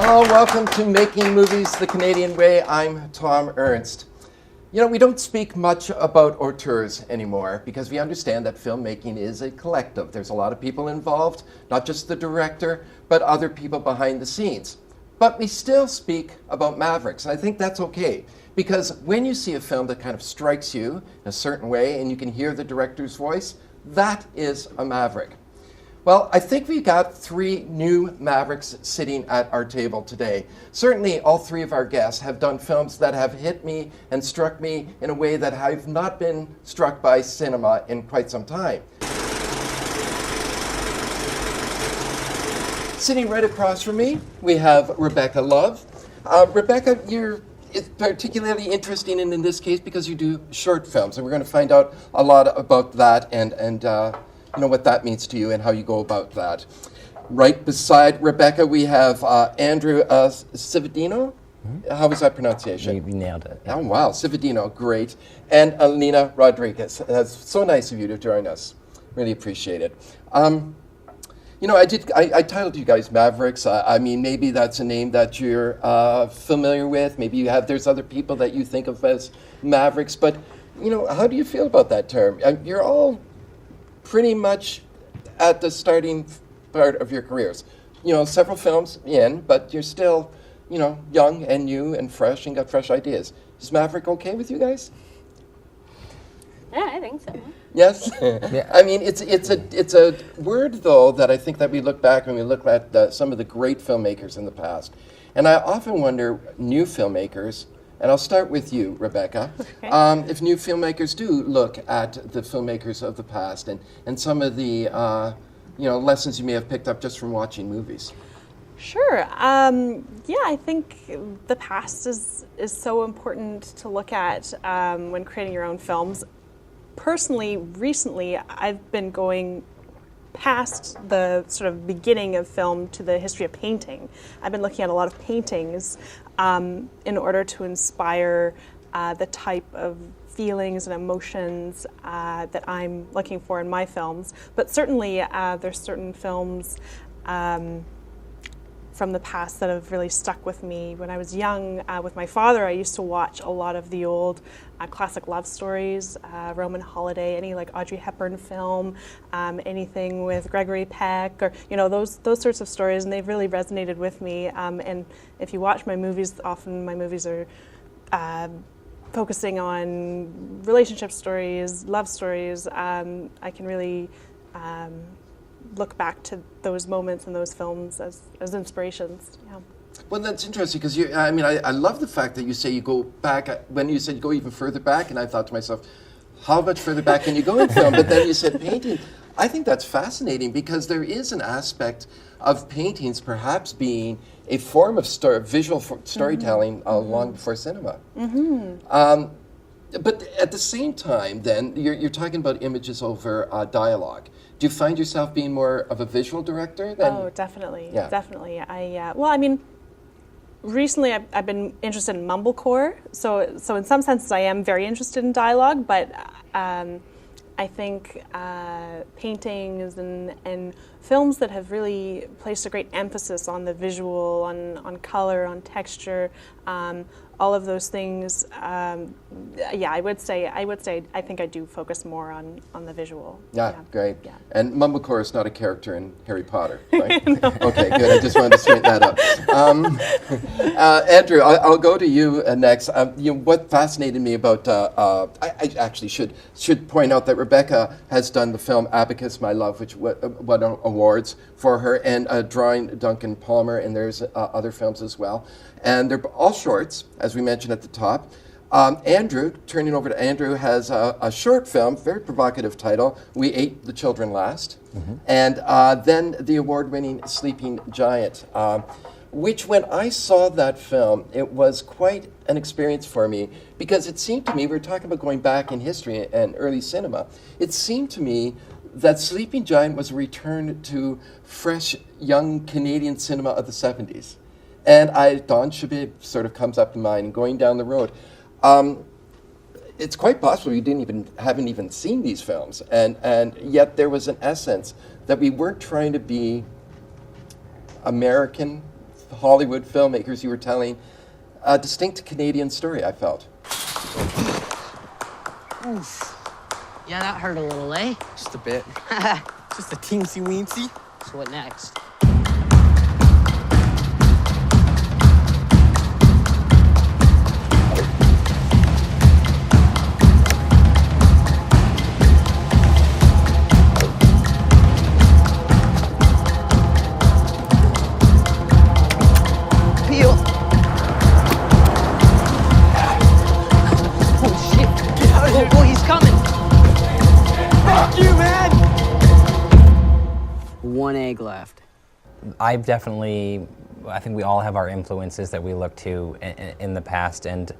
Hello, welcome to Making Movies the Canadian Way. I'm Thom Ernst. You know, we don't speak much about auteurs anymore because we understand that filmmaking is a collective. There's a lot of people involved, not just the director, but other people behind the scenes. But we still speak about Mavericks, and I think that's okay. Because when you see a film that kind of strikes you in a certain way and you can hear the director's voice, that is a Maverick. Well, I think we got 3 new Mavericks sitting at our table today. Certainly, all 3 of our guests have done films that have hit me and struck me in a way that I've not been struck by cinema in quite some time. Sitting right across from me, we have Rebecca Love. Rebecca, you're particularly interesting in this case because you do short films, and we're going to find out a lot about that and you know what that means to you and how you go about that. Right beside Rebecca, we have Andrew Cividino. How was that pronunciation? You nailed it. Oh, wow, Cividino, great. And Alina Rodriguez. That's so nice of you to join us. Really appreciate it. You know, I titled you guys Mavericks. I mean, maybe that's a name that you're familiar with. Maybe there's other people that you think of as Mavericks. But, you know, how do you feel about that term? You're all pretty much at the starting part of your careers. You know, several films in, but you're still, you know, young and new and fresh and got fresh ideas. Is Maverick okay with you guys? Yeah, I think so. Yes? Yeah. I mean, it's a word, though, that I think that we look back and we look at some of the great filmmakers in the past. And I often wonder, new filmmakers, and I'll start with you, Rebecca, Okay. if new filmmakers do look at the filmmakers of the past and some of the you know, lessons you may have picked up just from watching movies. Sure. Yeah, I think the past is so important to look at when creating your own films. Personally, recently, I've been going past the sort of beginning of film to the history of painting. I've been looking at a lot of paintings in order to inspire the type of feelings and emotions that I'm looking for in my films. But certainly there's certain films from the past that have really stuck with me. When I was young, with my father, I used to watch a lot of the old classic love stories, Roman Holiday, any like Audrey Hepburn film, anything with Gregory Peck, or you know those sorts of stories, and they've really resonated with me. And if you watch my movies, often my movies are focusing on relationship stories, love stories. I can really look back to those moments and those films as inspirations. Yeah. Well, that's interesting because I mean, I love the fact that you say you go back. When you said you go even further back, and I thought to myself, how much further back can you go in film? But then you said painting. I think that's fascinating because there is an aspect of paintings perhaps being a form of visual storytelling long before cinema. But at the same time, then, you're talking about images over dialogue. Do you find yourself being more of a visual director? Oh, definitely. Yeah. Definitely. Well, I mean, recently I've been interested in mumblecore. So in some senses I am very interested in dialogue, but I think paintings and films that have really placed a great emphasis on the visual, on color, on texture, all of those things. Yeah, I would say I think I do focus more on the visual. Yeah, great. Yeah. And mumblecore is not a character in Harry Potter, right? No. Okay, good. I just wanted to straighten that up. Andrew, I'll go to you next. You know, what fascinated me about I actually should point out that Rebecca has done the film Abacus, My Love, which won awards for her, and drawing Duncan Palmer, and there's other films as well. And they're all shorts, as we mentioned at the top. Andrew, turning over to Andrew, has a short film, very provocative title, We Ate the Children Last, and then the award-winning Sleeping Giant, which when I saw that film, it was quite an experience for me, because it seemed to me, we were talking about going back in history and early cinema, it seemed to me that Sleeping Giant was a return to fresh, young Canadian cinema of the 70s. And Don Chabib sort of comes up to mind, and going down the road. It's quite possible you haven't even seen these films, and yet there was an essence that we weren't trying to be American Hollywood filmmakers, you were telling a distinct Canadian story, I felt. Oof. Yeah, that hurt a little, eh? Just a bit. Just a teensy weensy. So what next? Peel. Oh, shit. Get out of here. Oh, he's coming. Fuck you, man. One egg left. I think we all have our influences that we look to in the past and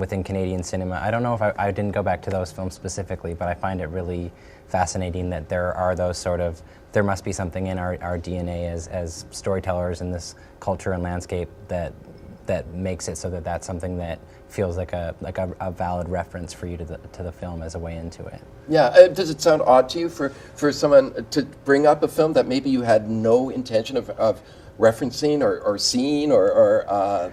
within Canadian cinema. I don't know if I didn't go back to those films specifically, but I find it really fascinating that there are those there must be something in our DNA as storytellers in this culture and landscape that makes it so that that's something that feels like a valid reference for you to the film as a way into it. Yeah, does it sound odd to you for someone to bring up a film that maybe you had no intention of referencing or seeing, or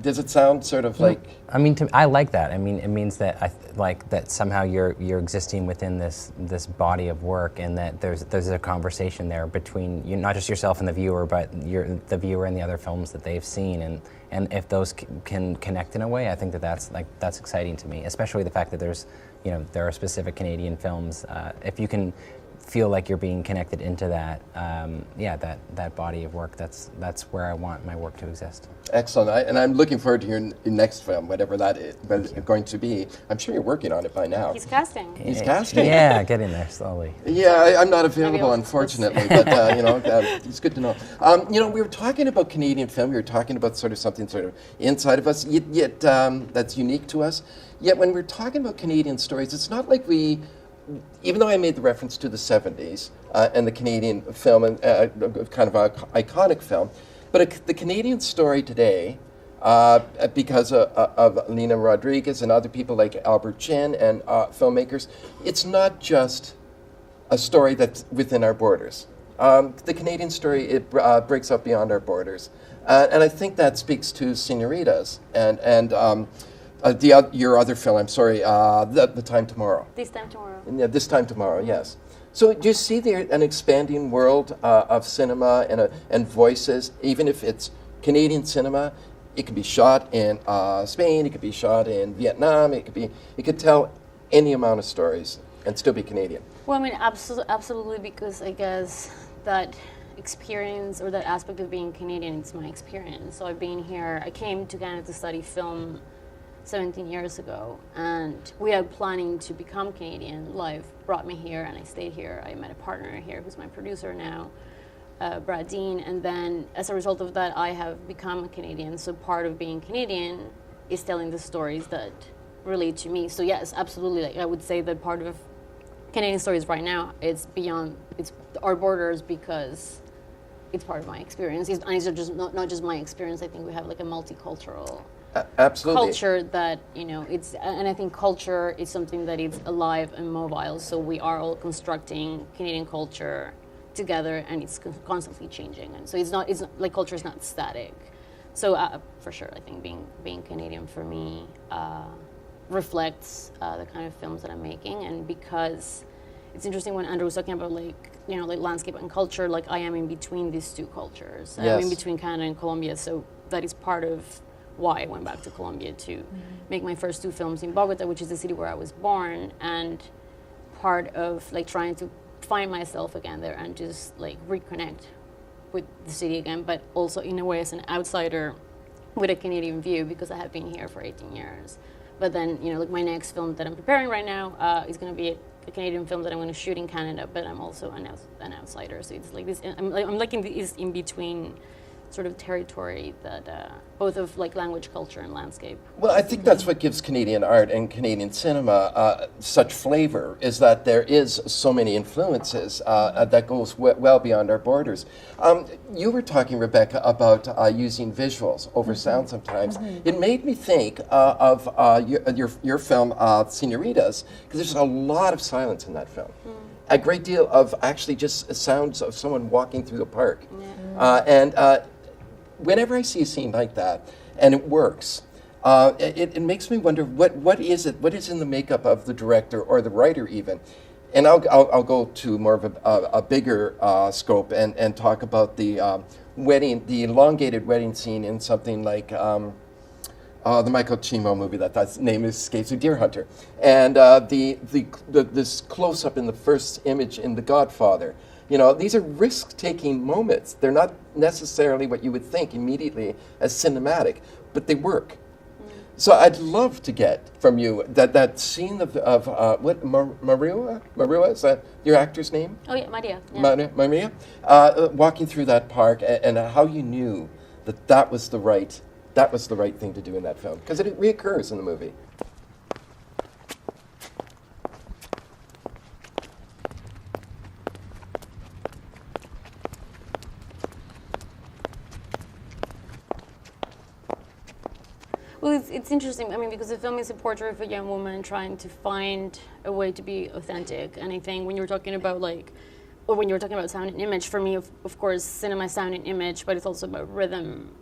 does it sound sort of like? I mean, I like that. I mean, it means that I like that somehow you're existing within this body of work, and that there's a conversation there between you, not just yourself and the viewer, but the viewer and the other films that they've seen, and if those can connect in a way, I think that's exciting to me. Especially the fact that there are specific Canadian films. If you can feel like you're being connected into that, that body of work, that's where I want my work to exist. Excellent, and I'm looking forward to your next film, whatever that is going to be. I'm sure you're working on it by now. He's casting. He's casting? Yeah, getting there slowly. Yeah, I'm not available, unfortunately, but it's good to know. We were talking about Canadian film, we were talking about something inside of us, yet that's unique to us. Yet when we're talking about Canadian stories, it's not like even though I made the reference to the 70s and the Canadian film, and kind of an iconic film, but the Canadian story today, because of Lina Rodriguez and other people like Albert Chin and filmmakers, it's not just a story that's within our borders. The Canadian story, it breaks up beyond our borders. And I think that speaks to Señoritas and your other film, I'm sorry, The Time Tomorrow. This Time Tomorrow. Yeah, This Time Tomorrow, yes. So do you see an expanding world of cinema and voices, even if it's Canadian cinema? It could be shot in Spain, it could be shot in Vietnam, it could tell any amount of stories and still be Canadian. Well, I mean, absolutely, because I guess that experience or that aspect of being Canadian, it's my experience. So I've been here, I came to Canada to study film 17 years ago, and we are planning to become Canadian. Life brought me here, and I stayed here. I met a partner here who's my producer now, Brad Dean, and then as a result of that, I have become a Canadian. So part of being Canadian is telling the stories that relate to me. So yes, absolutely. Like I would say that part of Canadian stories right now, it's beyond our borders because it's part of my experience. And it's just not just my experience. I think we have like a multicultural. Absolutely. Culture that, and I think culture is something that is alive and mobile, so we are all constructing Canadian culture together, and it's constantly changing, and so it's not like culture is not static. So for sure, I think being Canadian for me reflects the kind of films that I'm making, and because it's interesting when Andrew was talking about like landscape and culture, like I am in between these two cultures. Yes. I'm in between Canada and Colombia, so that is part of why I went back to Colombia to make my first two films in Bogota, which is the city where I was born, and part of like trying to find myself again there and just like reconnect with the city again, but also in a way as an outsider with a Canadian view because I have been here for 18 years. But then, like my next film that I'm preparing right now is going to be a Canadian film that I'm going to shoot in Canada, but I'm also an outsider. So it's like this, I'm like in this in between sort of territory that both of like language, culture, and landscape. Well, I think that's what gives Canadian art and Canadian cinema such flavor, is that there is so many influences that goes well beyond our borders. You were talking, Rebecca, about using visuals over sound sometimes. It made me think of your film, Señoritas, because there's a lot of silence in that film. A great deal of actually just sounds of someone walking through the park. And whenever I see a scene like that and it works, it makes me wonder what is it? What is in the makeup of the director or the writer even? And I'll go to more of a bigger scope and talk about the wedding, the elongated wedding scene in something like the Michael Cimino movie that name escapes me, Deer Hunter, and this close up in the first image in The Godfather. You know, these are risk-taking moments. They're not necessarily what you would think immediately as cinematic, but they work. So I'd love to get from you that scene of what Maria? Is that your actor's name? Oh yeah, Maria. Yeah. Maria, walking through that park and how you knew that was the right thing to do in that film, because it reoccurs in the movie. Well, it's interesting. I mean, because the film is a portrait of a young woman trying to find a way to be authentic. And I think when you were talking about when you were talking about sound and image, for me, of course, cinema is sound and image, but it's also about rhythm.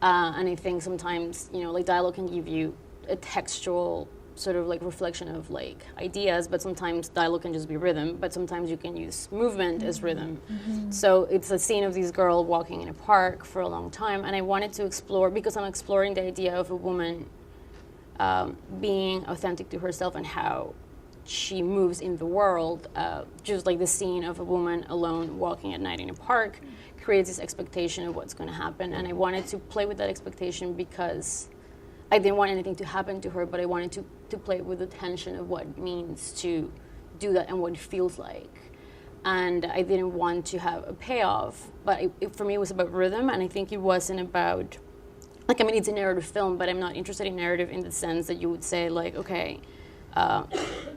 And I think sometimes, dialogue can give you a textual sort of reflection of ideas, but sometimes dialogue can just be rhythm, but sometimes you can use movement as rhythm. So it's a scene of this girl walking in a park for a long time, and I wanted to explore, because I'm exploring the idea of a woman being authentic to herself and how she moves in the world, just like the scene of a woman alone walking at night in a park creates this expectation of what's going to happen, and I wanted to play with that expectation because I didn't want anything to happen to her, but I wanted to play with the tension of what it means to do that and what it feels like. And I didn't want to have a payoff, but for me it was about rhythm, and I think it wasn't about, it's a narrative film, but I'm not interested in narrative in the sense that you would say,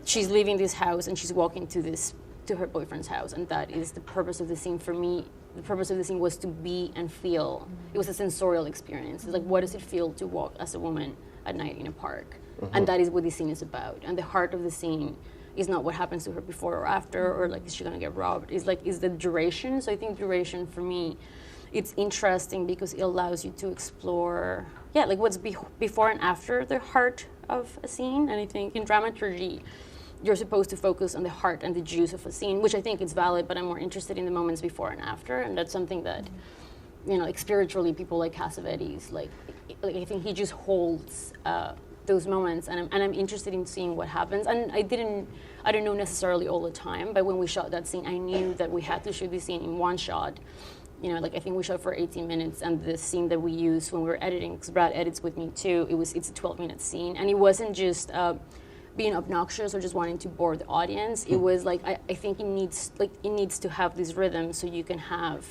she's leaving this house and she's walking to her boyfriend's house, and that is the purpose of the scene for me. The purpose of the scene was to be and feel. It was a sensorial experience. It's what does it feel to walk as a woman at night in a park? And that is what this scene is about. And the heart of the scene is not what happens to her before or after, or is she gonna get robbed? Is the duration. So I think duration for me, it's interesting because it allows you to explore, what's before and after the heart of a scene. And I think in dramaturgy, you're supposed to focus on the heart and the juice of a scene, which I think is valid, but I'm more interested in the moments before and after, and that's something that, spiritually, people like Cassavetes, I think he just holds those moments, and I'm interested in seeing what happens. And I don't know necessarily all the time, but when we shot that scene, I knew that we had to shoot this scene in one shot. I think we shot for 18 minutes, and the scene that we used when we were editing, because Brad edits with me too, it's a 12-minute scene, and it wasn't just being obnoxious or just wanting to bore the audience. It was I think it needs to have this rhythm so you can have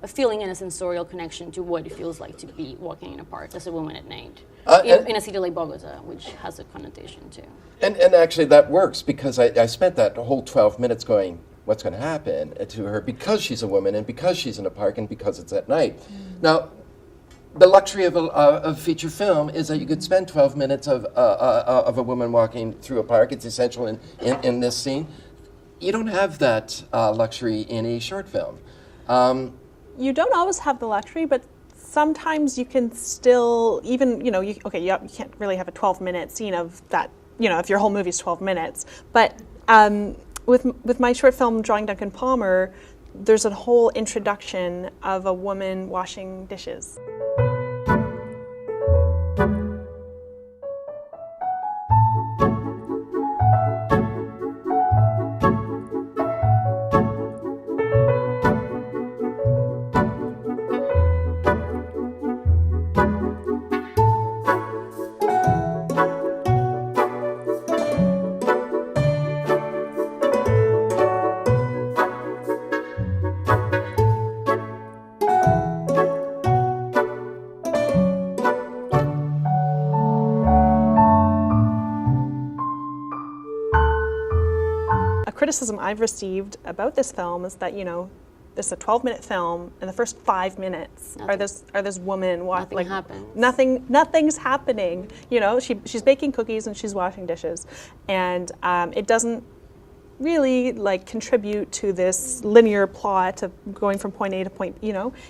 a feeling and a sensorial connection to what it feels like to be walking in a park as a woman at night in a city like Bogota, which has a connotation too. And actually that works, because I spent that whole 12 minutes going, what's going to happen to her, because she's a woman and because she's in a park and because it's at night. Now, the luxury of a feature film is that you could spend 12 minutes of a woman walking through a park. It's essential in this scene. You don't have that luxury in a short film. You don't always have the luxury, but sometimes you can still, even, you can't really have a 12-minute scene of that, if your whole movie is 12 minutes. But with my short film, Drawing Duncan Palmer, there's a whole introduction of a woman washing dishes. Criticism I've received about this film is that, this is a 12-minute film, and the first 5 minutes are this woman Nothing happens. Nothing's happening. She's baking cookies and she's washing dishes, and it doesn't really like contribute to this linear plot of going from point A to point,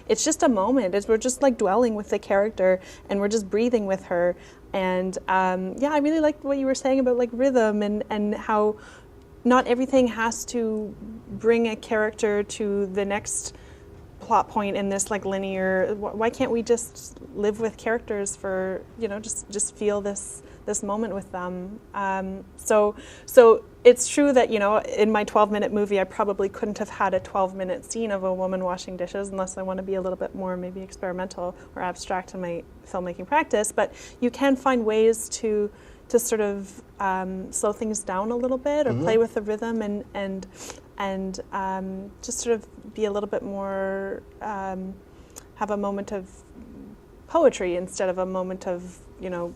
it's just a moment. We're just like dwelling with the character and we're just breathing with her. And I really liked what you were saying about like rhythm and how not everything has to bring a character to the next plot point in this like linear. Why can't we just live with characters for just feel this moment with them? So it's true that in my 12-minute movie I probably couldn't have had a 12-minute scene of a woman washing dishes unless I want to be a little bit more maybe experimental or abstract in my filmmaking practice. But you can find ways to sort of slow things down a little bit or play with the rhythm and just sort of be a little bit more, have a moment of poetry instead of a moment of,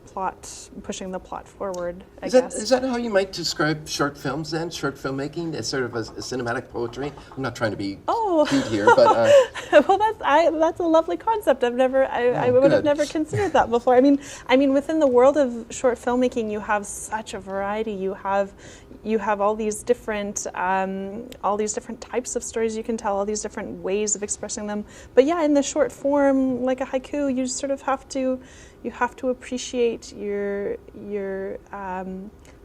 plot, pushing the plot forward, I guess. Is that how you might describe short films then? Short filmmaking as sort of a cinematic poetry? I'm not trying to be cute here, but... Well, that's a lovely concept. I would have never considered that before. I mean, within the world of short filmmaking, you have such a variety. You have all these different types of stories you can tell, all these different ways of expressing them. But yeah, in the short form, like a haiku, you sort of have to appreciate your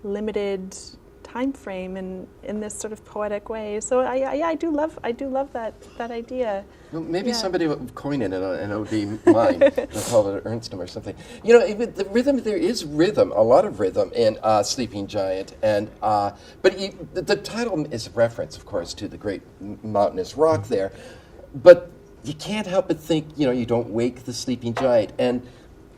limited time frame in this sort of poetic way. So I do love that idea. Well, maybe somebody would coin it and it would be mine. They'll call it Ernst or something. The rhythm, there is rhythm, a lot of rhythm in Sleeping Giant. And but the title is a reference, of course, to the great mountainous rock there. But you can't help but think, you don't wake the sleeping giant. And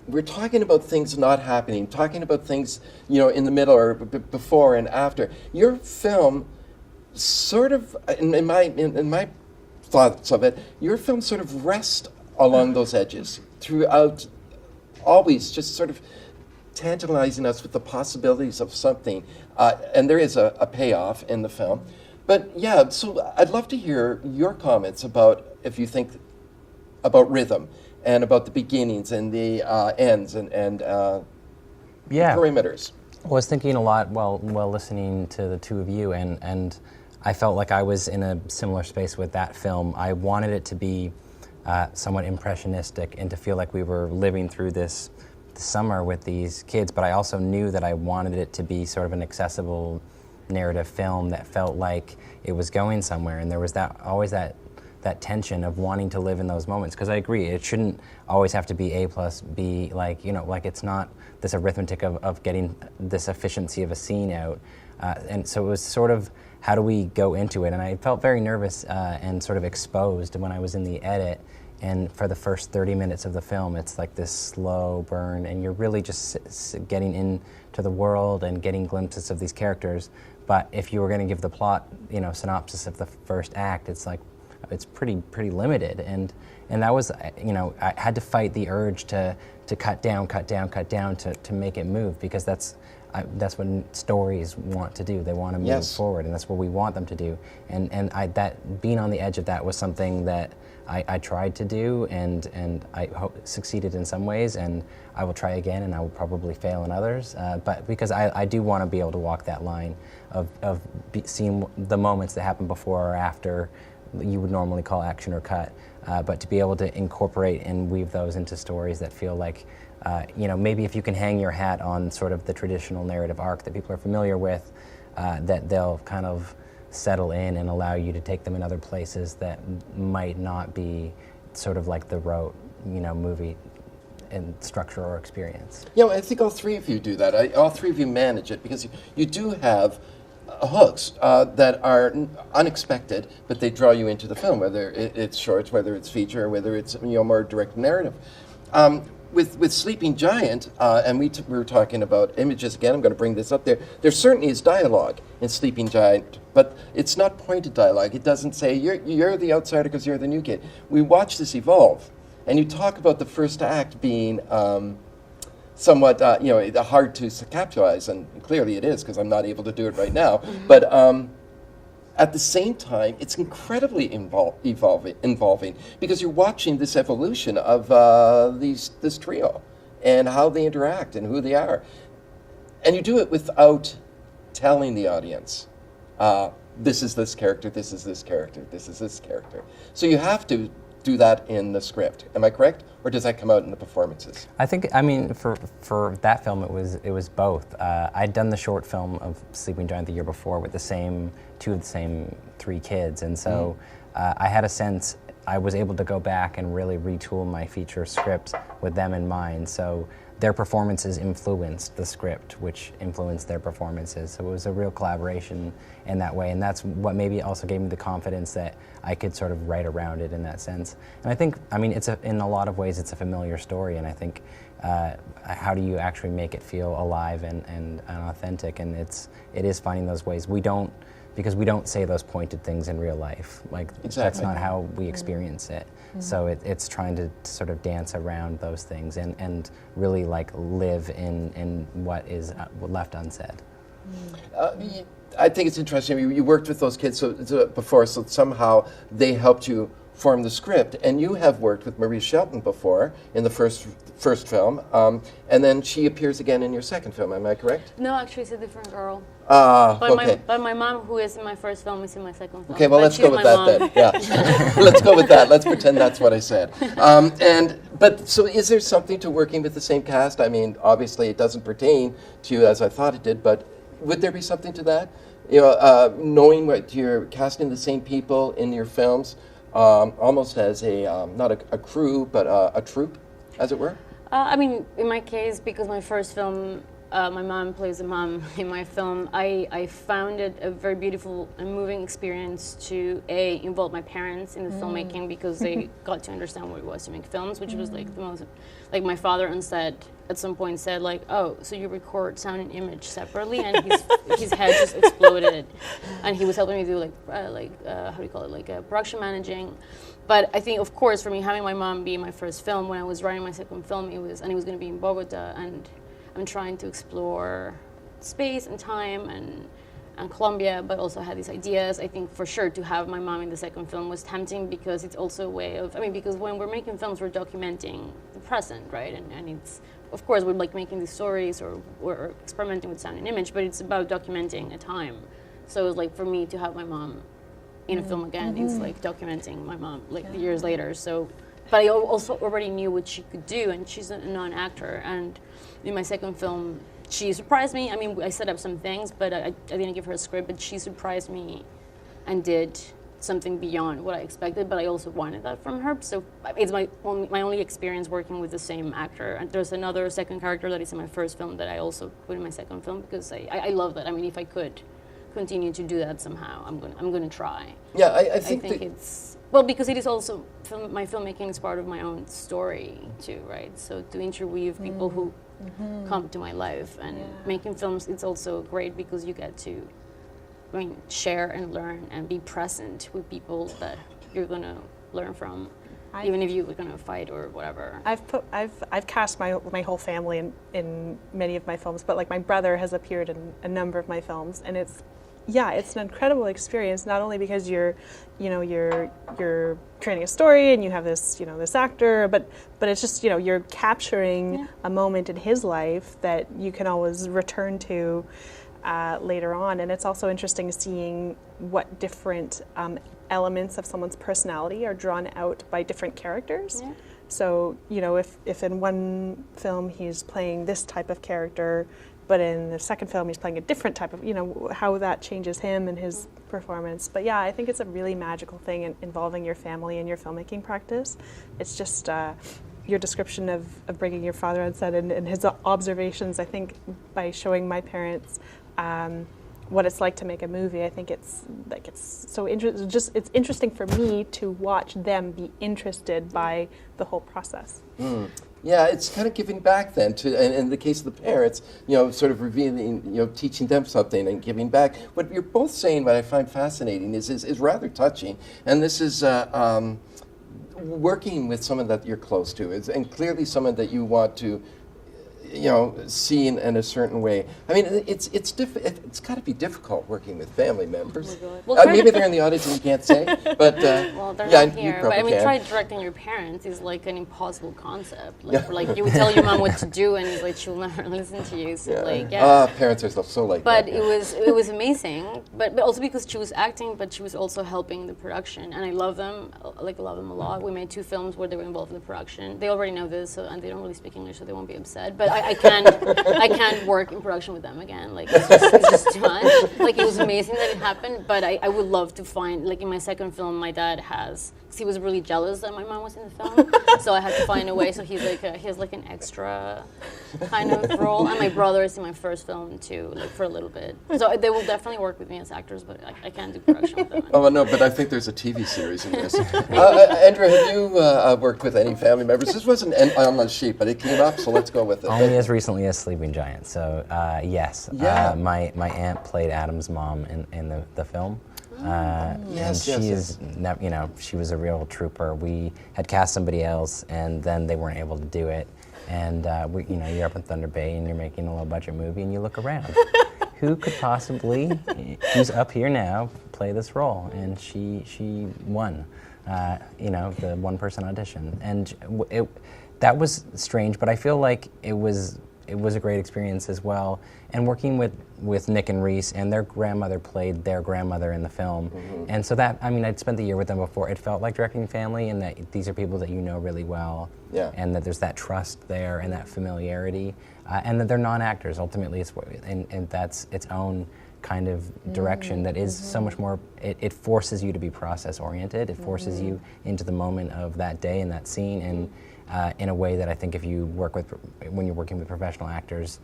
we're talking about things not happening, talking about things, in the middle or before and after. Your film sort of, in my thoughts of it, your film sort of rests along those edges throughout, always just sort of tantalizing us with the possibilities of something. And there is a payoff in the film. But yeah, so I'd love to hear your comments about if you think about rhythm and about the beginnings and the ends and perimeters. I was thinking a lot while listening to the two of you, and I felt like I was in a similar space with that film. I wanted it to be somewhat impressionistic and to feel like we were living through this summer with these kids, but I also knew that I wanted it to be sort of an accessible narrative film that felt like it was going somewhere, and there was always that tension of wanting to live in those moments. Because I agree, it shouldn't always have to be A plus B, like it's not this arithmetic of getting this efficiency of a scene out. And so it was sort of, how do we go into it? And I felt very nervous and sort of exposed when I was in the edit. And for the first 30 minutes of the film, it's like this slow burn, and you're really just getting into the world and getting glimpses of these characters. But if you were going to give the plot, synopsis of the first act, it's like, it's pretty limited, and that was, I had to fight the urge to cut down to make it move, because that's what stories want to do. They want to move forward, and that's what we want them to do. And that being on the edge of that was something that I tried to do, and I hope succeeded in some ways, and I will try again, and I will probably fail in others. But because I do want to be able to walk that line of seeing the moments that happen before or after you would normally call action or cut, but to be able to incorporate and weave those into stories that feel like, maybe if you can hang your hat on sort of the traditional narrative arc that people are familiar with, that they'll kind of settle in and allow you to take them in other places that might not be sort of like the rote, movie and structure or experience. Yeah, I think all three of you do that. All three of you manage it, because you do have hooks that are unexpected, but they draw you into the film, whether it's shorts, whether it's feature, whether it's more direct narrative. With Sleeping Giant, and we were talking about images again. I'm going to bring this up there. There certainly is dialogue in Sleeping Giant, but it's not pointed dialogue. It doesn't say you're the outsider because you're the new kid. We watch this evolve, and you talk about the first act being somewhat, hard to capitalize, and clearly it is, because I'm not able to do it right now. Mm-hmm. But at the same time, it's incredibly involving, because you're watching this evolution of this trio and how they interact and who they are, and you do it without telling the audience this is this character, this is this character, this is this character. So you have to do that in the script. Am I correct? Or does that come out in the performances? I think, I mean, for that film, it was both. I'd done the short film of Sleeping Giant the year before with two of the same three kids, and so I had a sense. I was able to go back and really retool my feature script with them in mind. So their performances influenced the script, which influenced their performances. So it was a real collaboration in that way, and that's what maybe also gave me the confidence that I could sort of write around it in that sense. And I think, I mean, in a lot of ways, it's a familiar story, and I think how do you actually make it feel alive and authentic? And it is finding those ways. Because we don't say those pointed things in real life. Like, that's not how we experience it. So it's trying to sort of dance around those things and really like live in what is left unsaid. I think it's interesting. You worked with those kids before, so somehow they helped you form the script. And you have worked with Marie Shelton before in the first film, and then she appears again in your second film. Am I correct? No, actually, it's a different girl. Okay. But my mom, who is in my first film, is in my second film. Okay, well, let's go with that then. Yeah, let's go with that. Let's pretend that's what I said. But so, is there something to working with the same cast? I mean, obviously, it doesn't pertain to you as I thought it did, but would there be something to that? You know, knowing what you're casting the same people in your films, almost as not a crew, but a troupe, as it were. I mean, in my case, because my first film, my mom plays a mom in my film, I found it a very beautiful and moving experience to involve my parents in the filmmaking, because they got to understand what it was to make films, which was like the most, like my father Ernst at some point said like, oh, so you record sound and image separately, and his head just exploded, and he was helping me do like how do you call it, like production managing. But I think, of course, for me, having my mom be my first film, when I was writing my second film, it was going to be in Bogota, and I'm trying to explore space and time and Colombia, but also had these ideas. I think for sure to have my mom in the second film was tempting, because it's also a way of, I mean, because when we're making films, we're documenting the present, right? And it's, of course, we're like making these stories or we're experimenting with sound and image, but it's about documenting a time. So it was like, for me to have my mom in a film again, it's like documenting my mom like years later. So, but I also already knew what she could do, and she's a non-actor. And in my second film, she surprised me. I mean, I set up some things, but I didn't give her a script, but she surprised me and did something beyond what I expected, but I also wanted that from her. So it's my only experience working with the same actor. And there's another second character that is in my first film that I also put in my second film, because I love that. I mean, if I could continue to do that somehow, I'm gonna try. Yeah, I think it's, well, because it is also, my filmmaking is part of my own story too, right? So to interweave people who come to my life, and making films, it's also great because you get to, I mean, share and learn and be present with people that you're gonna learn from, even if you're gonna fight or whatever. I've cast my whole family in many of my films, but like my brother has appeared in a number of my films, and it's an incredible experience, not only because you're creating a story and you have this, this actor, but it's just, you're capturing a moment in his life that you can always return to later on. And it's also interesting seeing what different elements of someone's personality are drawn out by different characters. Yeah. So, if in one film he's playing this type of character, but in the second film he's playing a different type of, how that changes him and his performance. But yeah, I think it's a really magical thing involving your family in your filmmaking practice. It's just your description of bringing your father on set and his observations, I think, by showing my parents what it's like to make a movie. I think it's so interesting. It's interesting for me to watch them be interested by the whole process. Yeah, it's kind of giving back then to, and in the case of the parents, sort of revealing, teaching them something and giving back. What you're both saying, what I find fascinating is rather touching, and this is working with someone that you're close to, and clearly someone that you want to seen in a certain way. I mean, it's got to be difficult working with family members. Well, Maybe they're in the audience and you can't say, but well, they're yeah, not you here. But probably I mean, can. try directing your parents is like an impossible concept. Like you would tell your mom what to do, and it's like she'll never listen to you. So Parents are so like But that. it was amazing. But also because she was acting, but she was also helping the production, and I love them. Like I love them a lot. We made 2 films where they were involved in the production. They already know this, and they don't really speak English, so they won't be upset. But I can't work in production with them again. Like it's just too much. Like it was amazing that it happened, but I would love to find, like in my second film, my dad has, because he was really jealous that my mom was in the film, so I had to find a way. So he's like he has like an extra kind of role, and my brother is in my first film too, like for a little bit. So they will definitely work with me as actors, but I can't do production with them. Oh no, but I think there's a TV series in this. Andrew, have you worked with any family members? This wasn't on the sheet, but it came up, so let's go with it. Only as recently as Sleeping Giant. So yes, Yeah. my aunt played Adam's mom in the film. And she was a real trooper. We had cast somebody else, and then they weren't able to do it. And you're up in Thunder Bay, and you're making a low budget movie, and you look around. Who could possibly, who's up here now, play this role? And she won, the one-person audition. And that was strange, but I feel like it was a great experience as well. And working with Nick and Reese, and their grandmother played their grandmother in the film. Mm-hmm. And so I'd spent the year with them before. It felt like directing family, and that these are people that you know really well. Yeah. And that there's that trust there and that familiarity. And that they're non-actors. Ultimately, and that's its own kind of direction that is so much more, it forces you to be process-oriented. It forces you into the moment of that day and that scene. And in a way that I think if you when you're working with professional actors,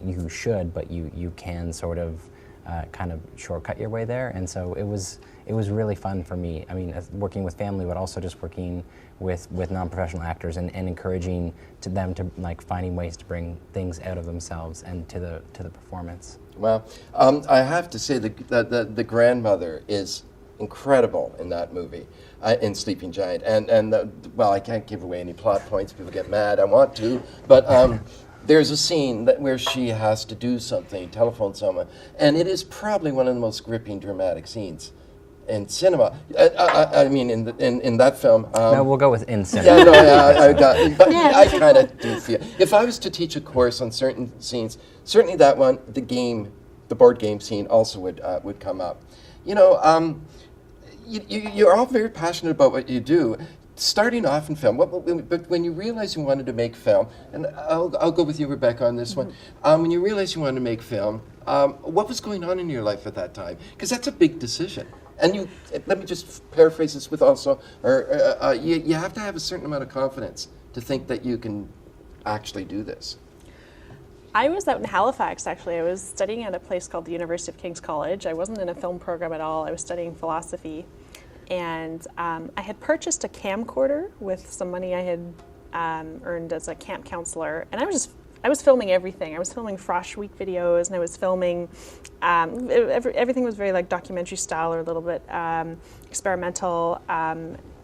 you should, but you can sort of kind of shortcut your way there. And so it was really fun for me. I mean, working with family, but also just working with non-professional actors and encouraging them to like finding ways to bring things out of themselves and to the performance. Well, I have to say the grandmother is incredible in that movie, in Sleeping Giant. And I can't give away any plot points. People get mad. I want to, but there's a scene where she has to do something, telephone someone, and it is probably one of the most gripping, dramatic scenes in cinema. I mean, in that film. No, we'll go with in cinema. I kind of do feel. If I was to teach a course on certain scenes, certainly that one, the board game scene also would come up. You're all very passionate about what you do. Starting off in film, but when you realized you wanted to make film, and I'll go with you, Rebecca, on this one. When you realized you wanted to make film, what was going on in your life at that time? Because that's a big decision. And let me just paraphrase this with also, you have to have a certain amount of confidence to think that you can actually do this. I was out in Halifax, actually. I was studying at a place called the University of King's College. I wasn't in a film program at all. I was studying philosophy. And I had purchased a camcorder with some money I had earned as a camp counselor. And I was filming everything. I was filming Frosh Week videos, and I was filming, everything was very like documentary style or a little bit experimental.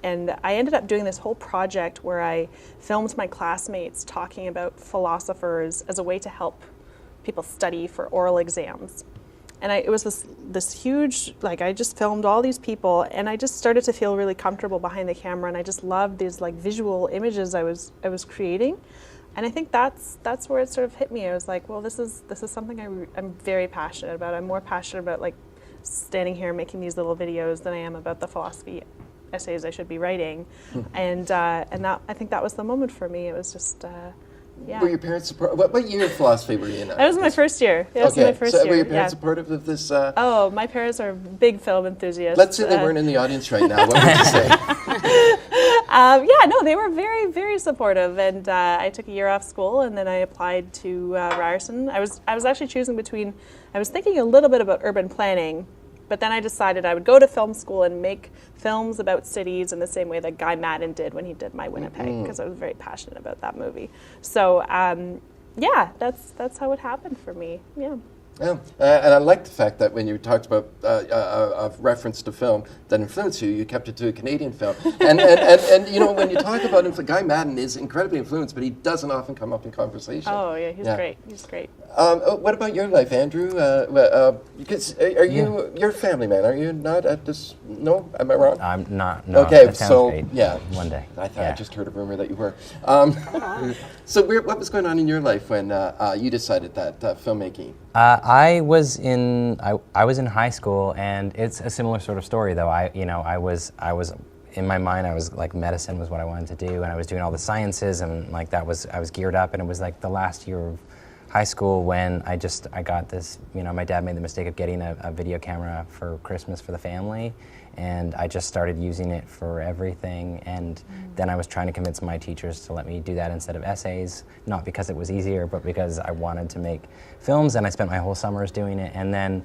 And I ended up doing this whole project where I filmed my classmates talking about philosophers as a way to help people study for oral exams. And it was this huge, I just filmed all these people, and I just started to feel really comfortable behind the camera, and I just loved these visual images I was creating. And I think that's where it sort of hit me. I was like, well, this is something I'm very passionate about. I'm more passionate about standing here making these little videos than I am about the philosophy essays I should be writing. And that, I think that was the moment for me. It was just, yeah. Were your parents supportive? What year of philosophy were you in? That was my first year. Yeah, okay, my first so year. Were your parents supportive of this? Oh, my parents are big film enthusiasts. Let's say they weren't in the audience right now. What would you say? They were very, very supportive. And I took a year off school, and then I applied to Ryerson. I was actually choosing between, I was thinking a little bit about urban planning, but then I decided I would go to film school and make films about cities in the same way that Guy Madden did when he did My Winnipeg, because I was very passionate about that movie. So, that's how it happened for me. Yeah. Yeah, and I like the fact that when you talked about a reference to film that influenced you, you kept it to a Canadian film. And you know, when you talk about him, Guy Madden is incredibly influenced, but he doesn't often come up in conversation. Oh yeah, he's great. He's great. What about your life, Andrew? Because you're a family man, are you not at this? No, am I wrong? I'm not. No, Okay, that sounds so great. yeah, One day. I thought Yeah. I just heard a rumor that you were. So what was going on in your life when you decided that filmmaking? I was in high school, and it's a similar sort of story. Though I was in my mind, I was like, medicine was what I wanted to do, and I was doing all the sciences, and like I was geared up, and it was like the last year of high school when I got this. My dad made the mistake of getting a video camera for Christmas for the family, and I just started using it for everything. And then I was trying to convince my teachers to let me do that instead of essays, not because it was easier, but because I wanted to make films, and I spent my whole summers doing it. And then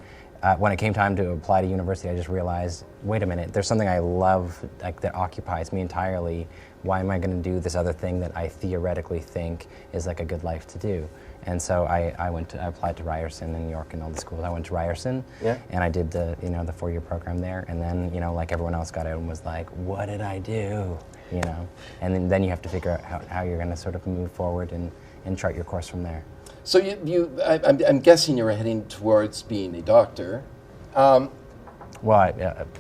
when it came time to apply to university, I just realized, wait a minute, there's something I love, like, that occupies me entirely. Why am I going to do this other thing that I theoretically think is like a good life to do? And so I applied to Ryerson in New York and all the schools. I went to Ryerson, and I did the 4-year program there. And then like everyone else got out and was like, what did I do? And then you have to figure out how you're going to sort of move forward and chart your course from there. So I'm guessing you were heading towards being a doctor. Well,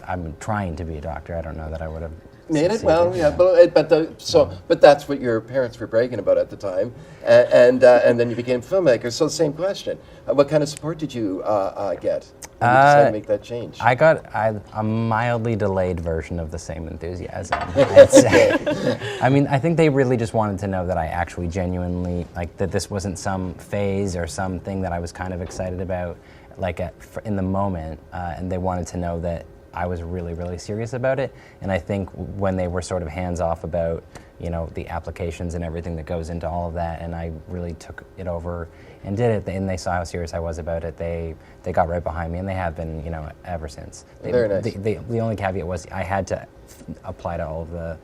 I'm trying to be a doctor. I don't know that I would have made it succeeded. well, yeah, but that's what your parents were bragging about at the time, and then you became a filmmaker. So same question: what kind of support did you get when you decided to make that change? I got a mildly delayed version of the same enthusiasm, I'd say. I mean, I think they really just wanted to know that I actually genuinely, like, that this wasn't some phase or something that I was kind of excited about, like, in the moment, and they wanted to know that I was really, really serious about it. And I think when they were sort of hands-off about, the applications and everything that goes into all of that, and I really took it over and did it, and they saw how serious I was about it, they got right behind me, and they have been, ever since. Very nice. The only caveat was I had to apply to all of the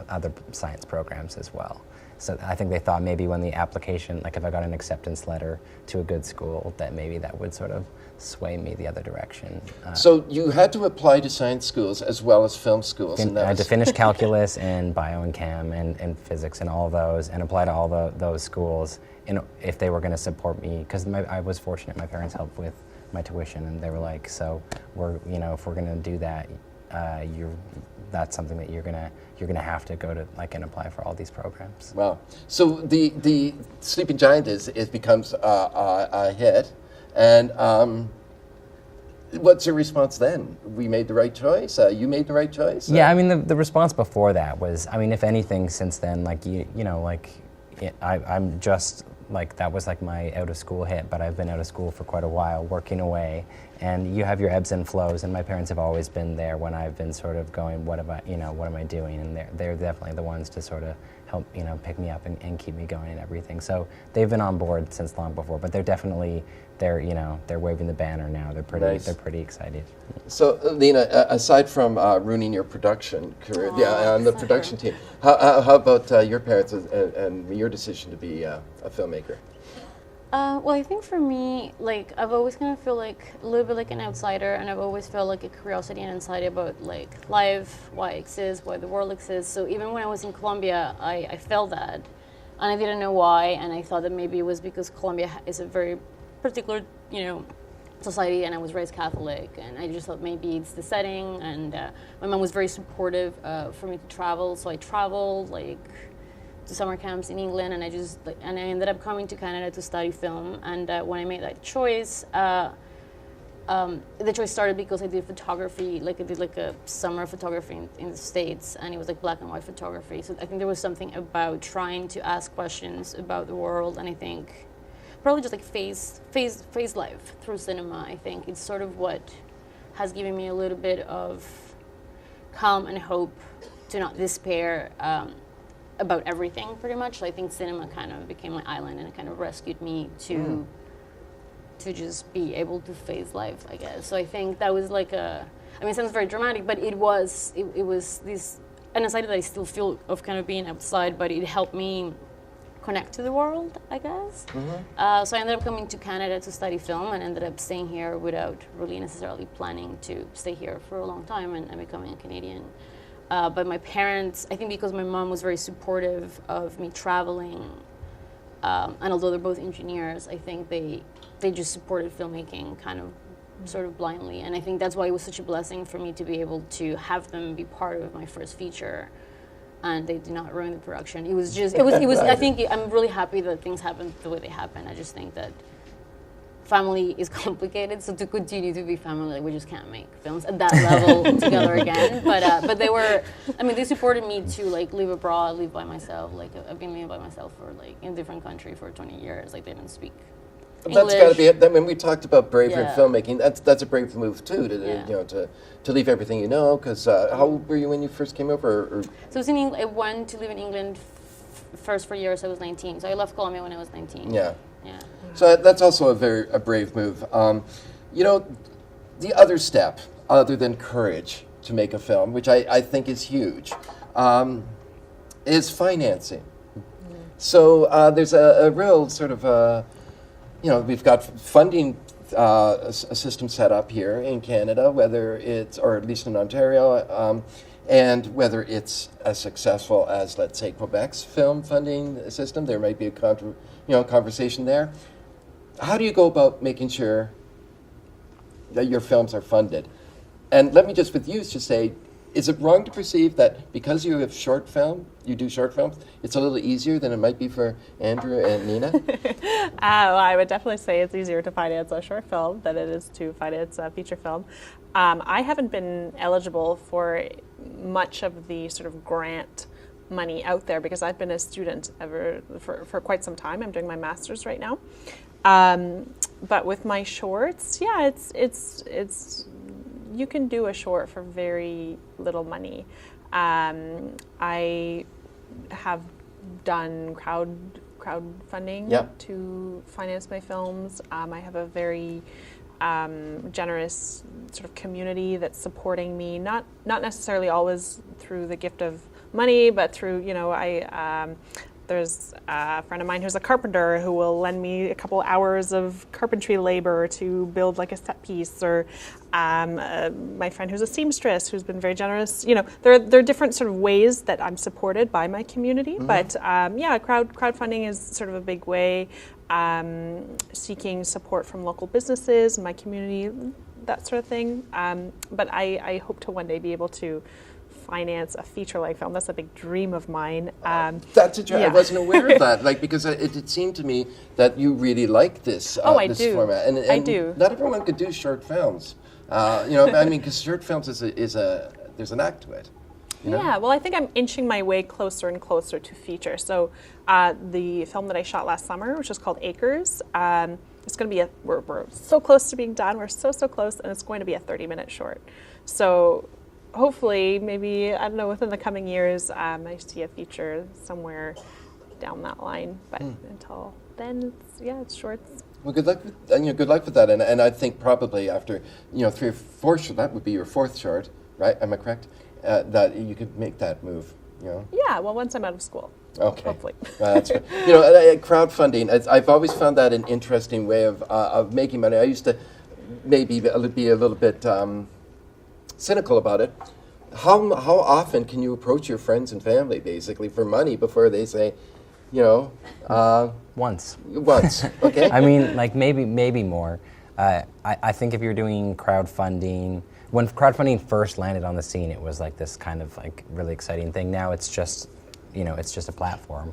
other science programs as well. So I think they thought maybe when the application, like if I got an acceptance letter to a good school, that maybe that would sort of sway me the other direction. So you had to apply to science schools as well as film schools. I had to finish calculus and bio and chem and physics and all of those, and apply to all those schools if they were going to support me, because I was fortunate. My parents helped with my tuition, and they were like, so if we're going to do that, that's something that you're gonna have to go to, like, and apply for all these programs. Wow. So the Sleeping Giant becomes a hit, and what's your response then? We made the right choice. You made the right choice. Yeah, I mean the response before that was, I mean, if anything, since then, like I'm just like, that was like my out of school hit, but I've been out of school for quite a while, working away, and you have your ebbs and flows, and my parents have always been there when I've been sort of going, what am I doing? And they're definitely the ones to sort of help, pick me up and keep me going and everything. So they've been on board since long before, but they're definitely, they're waving the banner now. They're pretty, Nice. They're pretty excited. So, Lena, aside from ruining your production career, on the production team, how about your parents and your decision to be a filmmaker? Well, I think for me, like, I've always kind of feel like a little bit like an outsider, and I've always felt like a curiosity and anxiety about, like, life, why it exists, why the world exists. So even when I was in Colombia, I felt that, and I didn't know why, and I thought that maybe it was because Colombia is a very particular, society, and I was raised Catholic, and I just thought maybe it's the setting, and my mom was very supportive for me to travel, so I traveled, like, to summer camps in England, and I ended up coming to Canada to study film. And when I made that choice, the choice started because I did photography. Like, I did like a summer photography in the States, and it was like black and white photography. So I think there was something about trying to ask questions about the world, and I think probably just like face life through cinema. I think it's sort of what has given me a little bit of calm and hope to not despair about everything, pretty much. So I think cinema kind of became my island, and it kind of rescued me to just be able to face life, I guess. So I think that was like it sounds very dramatic, but it was this an anxiety that I still feel of kind of being outside, but it helped me connect to the world, I guess. So I ended up coming to Canada to study film and ended up staying here without really necessarily planning to stay here for a long time and becoming a Canadian. But my parents, I think because my mom was very supportive of me traveling, and although they're both engineers, I think they just supported filmmaking kind of sort of blindly. And I think that's why it was such a blessing for me to be able to have them be part of my first feature. And they did not ruin the production. It was I think I'm really happy that things happened the way they happened. I just think that family is complicated, so to continue to be family, we just can't make films at that level together again. But they were, I mean, they supported me to like live abroad, live by myself. Like I've been living by myself for like in a different country for 20 years. Like they didn't speak English. That's got to be it. I mean, we talked about bravery in Yeah. filmmaking. That's a brave move too, Yeah. to leave everything you know. Because how old were you when you first came over? Or So I went to live in England first for years. I was 19. So I left Colombia when I was 19. yeah. Yeah. So that's also a brave move. The other step, other than courage to make a film, which I think is huge, is financing. So there's a real sort of, we've got funding a system set up here in Canada, whether it's, or at least in Ontario, and whether it's as successful as, let's say, Quebec's film funding system. There might be a conversation there. How do you go about making sure that your films are funded? And let me just with you just say, is it wrong to perceive that because you have you do short films, it's a little easier than it might be for Andrew and Nina? Well, I would definitely say it's easier to finance a short film than it is to finance a feature film. I haven't been eligible for much of the sort of grant money out there because I've been a student for quite some time. I'm doing my master's right now. But with my shorts, yeah, it's you can do a short for very little money. I have done crowdfunding Yep. to finance my films. I have a very generous sort of community that's supporting me, not necessarily always through the gift of money, but through, there's a friend of mine who's a carpenter who will lend me a couple hours of carpentry labor to build like a set piece, or my friend who's a seamstress who's been very generous. There are different sort of ways that I'm supported by my community, but crowdfunding is sort of a big way. Seeking support from local businesses, my community, that sort of thing. But I hope to one day be able to finance a feature-length film. That's a big dream of mine. That's a dream. I wasn't aware of that. Because it seemed to me that you really like this. I this do. format. And I do. Not everyone could do short films. Because short films there's an act to it. Yeah, well, I think I'm inching my way closer and closer to feature. So the film that I shot last summer, which is called Acres, it's going to be we're so close to being done. We're so close, and it's going to be a 30-minute short. So hopefully, maybe, I don't know, within the coming years, I see a feature somewhere down that line. But until then, it's shorts. Well, good luck with that. And I think probably after 3 or 4 short, that would be your 4th short, right? Am I correct? That you could make that move. Yeah, well, once I'm out of school. Okay. Hopefully. That's good. Crowdfunding. I've always found that an interesting way of making money. I used to maybe be a little bit cynical about it. How often can you approach your friends and family basically for money before they say, Once. once? Okay. I mean, like maybe more. I think if you're doing crowdfunding, when crowdfunding first landed on the scene, it was like this kind of like really exciting thing. Now it's just, it's just a platform.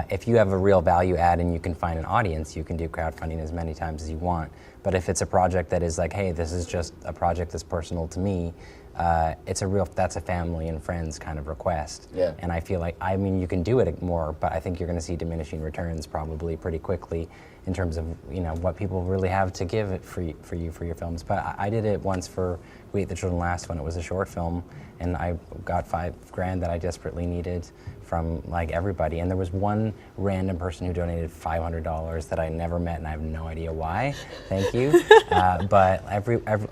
If you have a real value add and you can find an audience, you can do crowdfunding as many times as you want. But if it's a project that is like, hey, this is just a project that's personal to me, that's a family and friends kind of request. Yeah. And I feel like, you can do it more, but I think you're going to see diminishing returns probably pretty quickly in terms of, what people really have to give it for your films. But I did it once for We Ate the Children Last when it was a short film, and I got $5,000 that I desperately needed from like everybody. And there was one random person who donated $500 that I never met, and I have no idea why. Thank you. But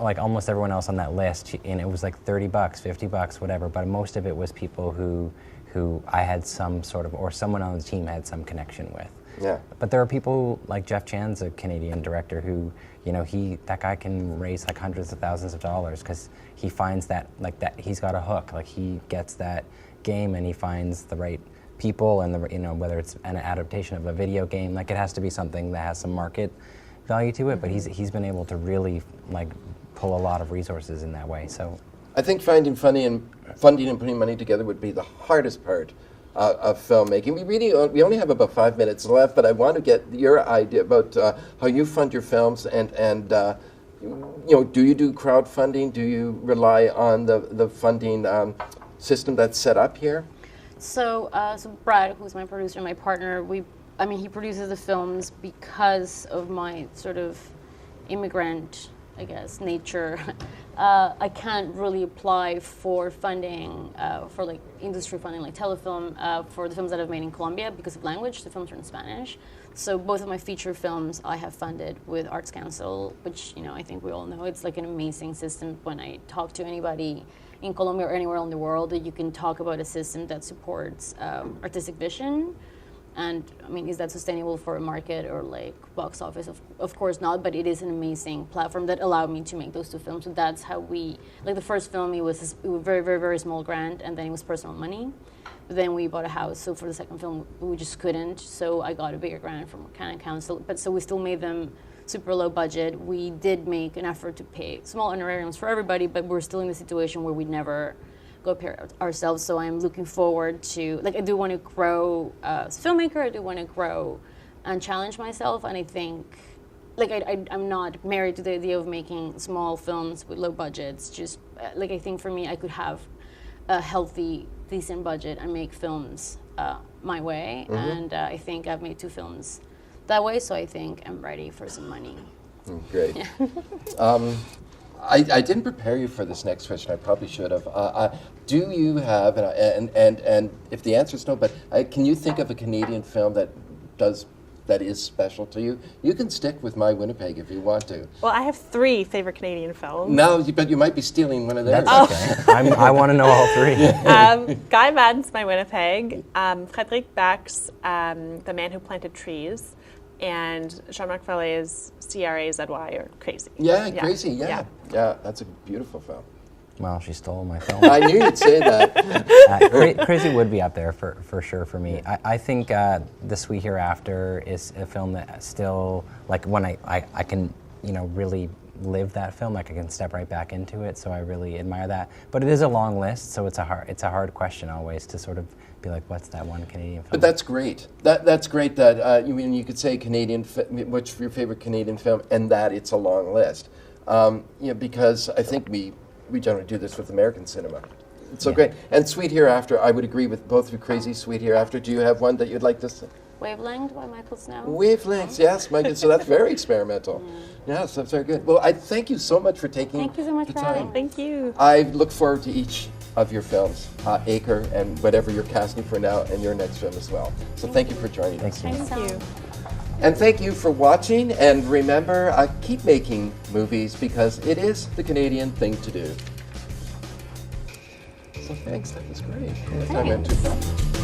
like almost everyone else on that list, and it was like $30, $50, whatever. But most of it was people who who I had some sort of, or someone on the team had some connection with. Yeah. But there are people like Jeff Chan's a Canadian director who, you know, that guy can raise like hundreds of thousands of dollars because he finds that, like, that he's got a hook. Like, he gets that game and he finds the right people and the, you know, whether it's an adaptation of a video game, like, it has to be something that has some market value to it. But he's been able to really, like, pull a lot of resources in that way. So I think finding funding and putting money together would be the hardest part of filmmaking. We only have about 5 minutes left, but I want to get your idea about how you fund your films and you know, do you do crowdfunding? Do you rely on the funding system that's set up here? So Brad, who's my producer and my partner, he produces the films because of my sort of immigrant, I guess, nature. I can't really apply for funding, for like industry funding, like telefilm, for the films that I've made in Colombia because of language. The films are in Spanish. So both of my feature films I have funded with Arts Council, which, you know, I think we all know it's like an amazing system. When I talk to anybody in Colombia or anywhere in the world, that you can talk about a system that supports artistic vision. And I mean, is that sustainable for a market or like box office? Of course not, but it is an amazing platform that allowed me to make those two films. So that's how like the first film, it was a very, very, very small grant, and then it was personal money. But then we bought a house, so for the second film, we just couldn't. So I got a bigger grant from Canada Council. But so we still made them super low budget. We did make an effort to pay small honorariums for everybody, but we're still in the situation where we'd never go pay ourselves. So I'm looking forward to, like, I do want to grow as a filmmaker. I do want to grow and challenge myself. And I think, like, I'm not married to the idea of making small films with low budgets. Just like, I think for me, I could have a healthy, decent budget and make films my way. Mm-hmm. And I think I've made 2 films that way. So I think I'm ready for some money. Great. Yeah. I didn't prepare you for this next question. I probably should have. Do you have, and if the answer is no, but can you think of a Canadian film that is special to you? You can stick with My Winnipeg if you want to. Well, I have 3 favorite Canadian films. No, but you might be stealing one of theirs. That's okay. I want to know all 3. Guy Madden's My Winnipeg, Frédéric Bach's The Man Who Planted Trees, and Jean-Marc Vallée's CRAZY, or Crazy. Yeah, Crazy, yeah. Yeah, that's a beautiful film. Well, she stole my film. I knew you'd say that. Crazy would be up there for sure for me. I think The Sweet Hereafter is a film that still, like, when I can, you know, really live that film, like, I can step right back into it, so I really admire that. But it is a long list, so it's a hard question always to sort of be like, what's that one Canadian film? But that's great. That's great that you could say Canadian. What's your favorite Canadian film, and that it's a long list. You know, because I think we generally do this with American cinema. It's so great. And Sweet Hereafter, I would agree with both of you. Crazy, Sweet Hereafter. Do you have one that you'd like to say? Wavelength by Michael Snow. Wavelengths, yes, Michael. So that's very experimental. Yes, that's very good. Well, I thank you so much for taking Thank you so much the for time. having me. Thank you. I look forward to each of your films, Acre and whatever you're casting for now, and your next film as well. So thank you for joining us. Thank you. Thank you. And thank you for watching, and remember, keep making movies because it is the Canadian thing to do. So thanks, that was great. I went too far.